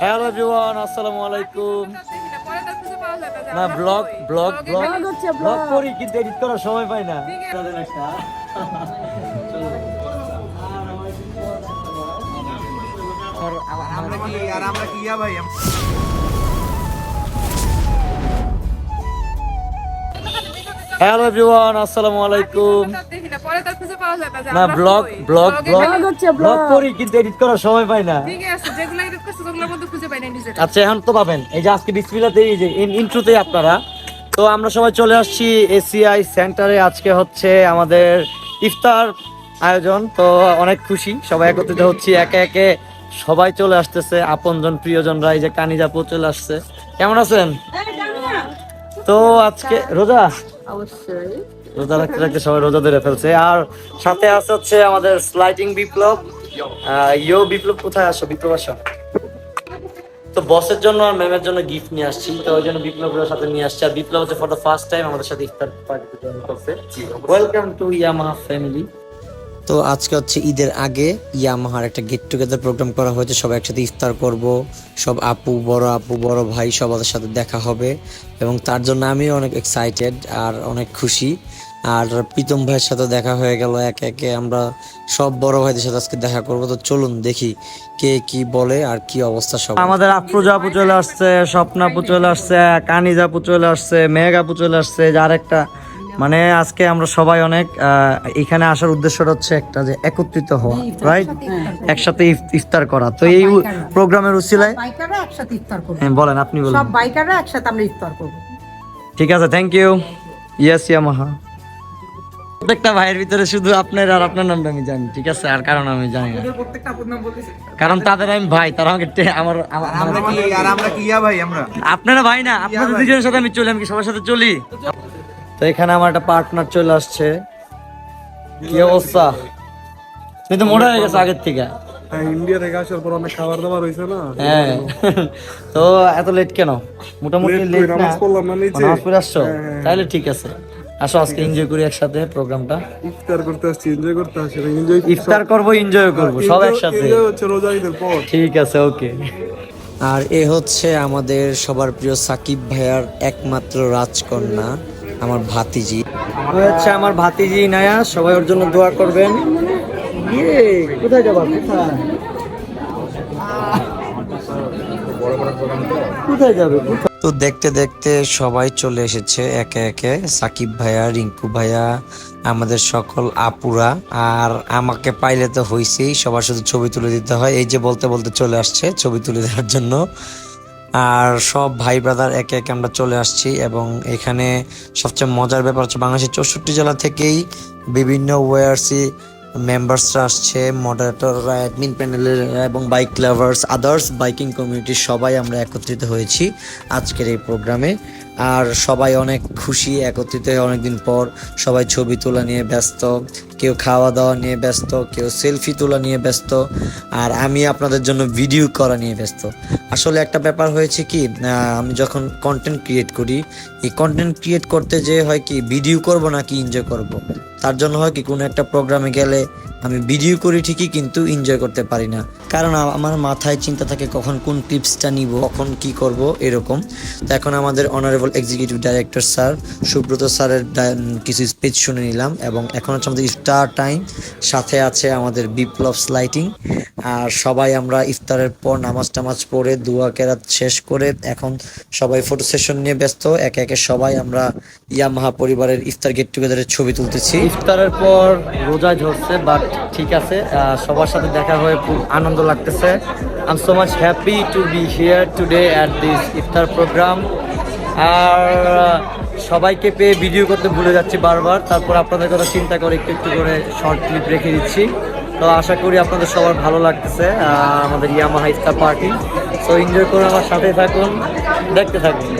Hello everyone, আসসালামু আলাইকুম। না ব্লগ ব্লগ ব্লগ ব্লগ করি কিন্তু এডিট করার সময় পাই না। হ্যালো এভরিওয়ান, আসসালামু আলাইকুম। না ব্লগ ব্লগ ব্লগ ব্লগ করি কিন্তু এডিট করার সময় পাই না। আচ্ছা এখন তো পাবেন, এই যে আজকে বিসমিল্লাহতেই এই যে ইন্ট্রোতেই আপনারা তো আমরা সবাই চলে আসছি এসিআই সেন্টারে। আজকে হচ্ছে আমাদের ইফতার আয়োজন, তো অনেক খুশি, সবাই একত্রিত হচ্ছি একে একে, সবাই চলে আসতেছে আপনজন প্রিয়জনরা। এই যে কানিজাপু চলে আসছে। কেমন আছেন? তো আজকে রোজা, অবশ্যই রোজা রাখতে রাখতে সবাই রোজা ধরে ফেলছে। আর সাথে আছে হচ্ছে আমাদের স্লাইডিং বিপ্লব। ইয়ো বিপ্লব, কোথায় আসো? বিপ্লব আসো। তো বসের জন্য আর ম্যামের জন্য গিফট নিয়ে আসছি, তো ওই জন্য বিপ্লবের সাথে নিয়ে আসছি। আর বিপ্লব হচ্ছে ফর দ্য ফার্স্ট টাইম আমাদের সাথে ইফতার পার্টিতে জয়েন করছে। Welcome to Yamaha family. তো আজকে হচ্ছে ঈদের আগে ইয়ামাহার একটা গেট টুগেদার প্রোগ্রাম করা হয়েছে, সবাই একসাথে ইফতার করব, সব আপু বড় ভাই সবার সাথে দেখা হবে এবং তার জন্য আমিও অনেক এক্সাইটেড আর অনেক খুশি। আর প্রীতম ভাইয়ের সাথে দেখা হয়ে গেল, একে একে আমরা সব বড় ভাইদের সাথে আজকে দেখা করব। তো চলুন দেখি কে কি বলে আর কি অবস্থা সব। আমাদের আফরোজা আপু চলে আসছে, স্বপ্না আপু চলে আসছে, কানিজ আপু চলে আসছে, মেঘ আপু চলে আসছে। যার একটা মানে আজকে আমরা সবাই অনেক এখানে আসার উদ্দেশ্যটা হচ্ছে একটা, যে একত্রিত হওয়া, রাইট, একসাথে ইফতার করা। তো এই প্রোগ্রামের উসিলায় বাইকাররা একসাথে ইফতার করব। হ্যাঁ বলেন, আপনি বলেন। সব বাইকাররা একসাথে আমরা ইফতার করব। ঠিক আছে, থ্যাংক ইউ। Yes Yamaha. প্রত্যেকটা ভাইয়ের ভিতরে শুধু আপনার আর আপনার নামটা আমি জানি, ঠিক আছে, আর কারণ আমি জানি না, কারণ তাদের আমি ভাই, তারা আমাকে আপনারা ভাই না, আপনাদের দুজনের সাথে আমি চলি, আমি কি সবার সাথে চলি? তো এখানে আমার একটা পার্টনার চলে আসছে। কি অবস্থা? তুমি তো মোটা হয়ে গেছো আগের থেকে। ইন্ডিয়া থেকে আসার পর অনেক খাবার দাবার হয়েছে না। হ্যাঁ, তো এত লেট কেন? মোটামুটি লেট না, নামাজ পড়লাম না নিচে। নামাজ পড়ে আসছো? তাহলে ঠিক আছে, আসো আজকে এনজয় করি একসাথে প্রোগ্রামটা। ইফতার করতে আসছি, এনজয় করতে আসছি, এনজয় ইফতার করবো, এনজয় করবো সব একসাথে। হচ্ছে রোজা ঈদের পর। ঠিক আছে, ওকে। আর এ হচ্ছে আমাদের সবার প্রিয় সাকিব ভাইয়ার একমাত্র রাজকন্যা, আমার ভাতিজি। হচ্ছে আমার ভাতিজি নায়া, সবাই ওর জন্য দোয়া করবেন। ইয়ে, কোথায় যাবা? কোথায় যাবে? তো দেখতে দেখতে সবাই চলে এসেছে একে একে, সাকিব ভাইয়া, রিঙ্কু ভাইয়া, আমাদের সকল আপুরা। আর আমাকে পাইলে তো হইছেই, সবার শুধু ছবি তুলে দিতে হয়। এই যে বলতে বলতে চলে আসছে ছবি তুলে দেওয়ার জন্য। আর সব ভাই ব্রাদার একে একে আমরা চলে আসছি এবং এখানে সবচেয়ে মজার ব্যাপার হচ্ছে বাংলাদেশের 64 জেলা থেকেই বিভিন্ন ওয়ারসি মেম্বার্সরা আসছে, মডারেটররা, অ্যাডমিন প্যানেলের এবং বাইক লাভার্স, আদার্স বাইকিং কমিউনিটির সবাই আমরা একত্রিত হয়েছি আজকের এই প্রোগ্রামে। আর সবাই অনেক খুশি, একত্রিত হয়ে অনেকদিন পর। সবাই ছবি তোলা নিয়ে ব্যস্ত, কেউ খাওয়া দাওয়া নিয়ে ব্যস্ত, কেউ সেলফি তোলা নিয়ে ব্যস্ত, আর আমি আপনাদের জন্য ভিডিও করা নিয়ে ব্যস্ত। আসলে একটা ব্যাপার হয়েছে কি, আমি যখন কন্টেন্ট ক্রিয়েট করি, এই কন্টেন্ট ক্রিয়েট করতে যে হয় কি, ভিডিও করব নাকি এনজয় করব, তার জন্য হয় কি কোনো একটা প্রোগ্রামে গেলে আমি ভিডিও করি ঠিকই কিন্তু এনজয় করতে পারি না, কারণ আমার মাথায় চিন্তা থাকে কখন কোন ক্লিপসটা নিব, কখন কি করব এরকম। তো এখন আমাদের honourable executive director sir Subrata স্যারের কিছু স্পিচ শুনে নিলাম এবং এখন হচ্ছে আমাদের ইফতার টাইম, সাথে আছে আমাদের বিপ্লব লাইটিং। আর সবাই আমরা ইফতারের পর নামাজ টামাজ পড়ে দোয়া কেরাত শেষ করে এখন সবাই ফটো সেশন নিয়ে ব্যস্ত। একে একে সবাই আমরা ইয়ামাহা পরিবারের ইফতার গেট টুগেদারের ছবি তুলতেছি। ইফতারের পর রোজায় ধরছে, বাট ঠিক আছে, সবার সাথে দেখা হয়ে খুব আনন্দ লাগতেছে। I am so much happy to be here today at this iftar programme. আর সবাইকে পেয়ে ভিডিও করতে ভুলে যাচ্ছি বারবার, তারপর আপনাদের কথা চিন্তা করে একটু একটু করে শর্ট ক্লিপ রেখে দিচ্ছি। তো আশা করি আপনাদের সবার ভালো লাগতেছে আমাদের ইয়ামাহা ইফতার পার্টি। সো এনজয় করে আমার সাথে থাকুন, দেখতে থাকুন।